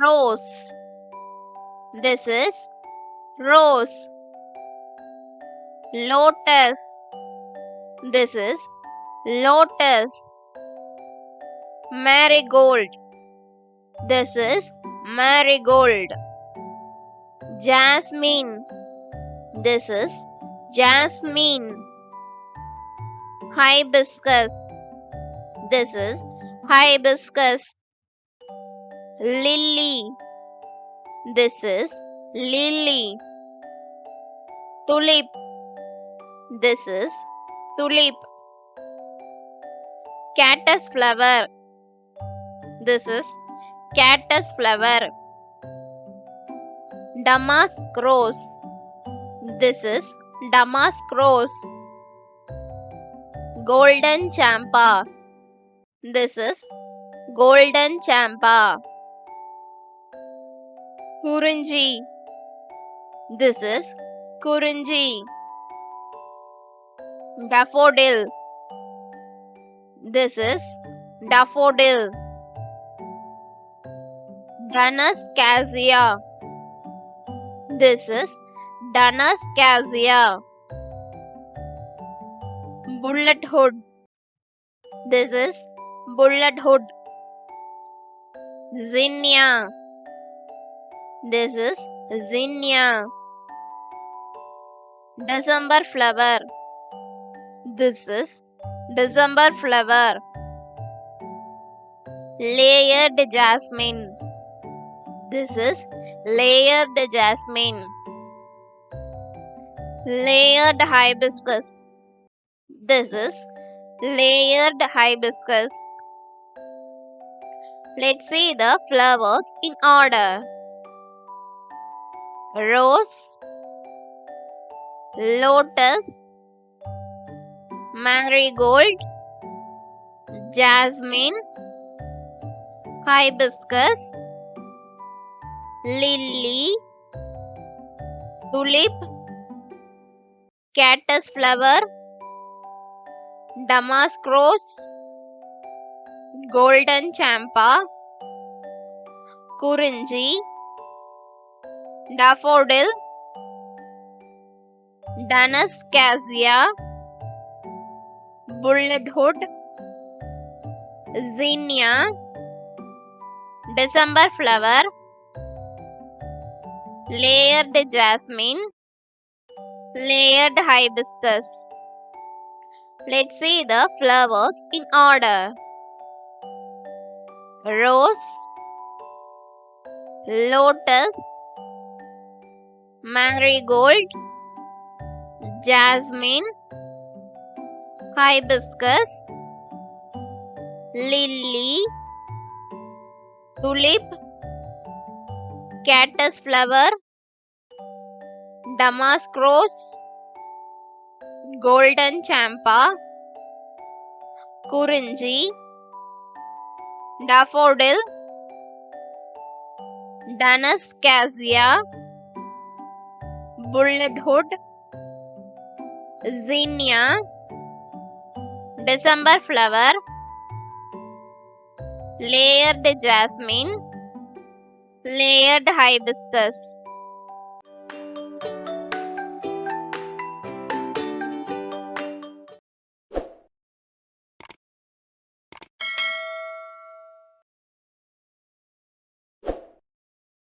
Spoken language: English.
rose. This is rose. Lotus. This is lotus. Marigold. This is marigold. Jasmine. This is jasmine. Hibiscus. This is hibiscus. Lily. This is lily. Tulip. This is tulip. Cactus flower. This is cactus flower. Damask rose. This is damask rose. Goldenchampa. This is goldenchampa. KURINJI. This is KURINJI. Daffodil. This is daffodil. CASSIA. This is CASSIA. Bulletwood. This is bulletwood. ZINNIA. This is ZINNIA. December flower. This is December flower. Layered jasmine. This is layered jasmine. Layered hibiscus. This is layered hibiscus. Let's see the flowers in order. Rose, lotus, marigold, jasmine, hibiscus, lily, tulip, cactus flower, damask rose, goldenchampa, KURINJI, daffodil, CASSIA, bulletwood, ZINNIA, December flower, layered jasmine, layered hibiscus. Let's see the flowers in order. Rose, lotus, marigold, jasmine, hibiscus, lily, tulip, cactus flower, damask rose, goldenchampa, KURINJI, daffodil, CASSIA, bulletwood, ZINNIA, December flower, layered jasmine, layered hibiscus.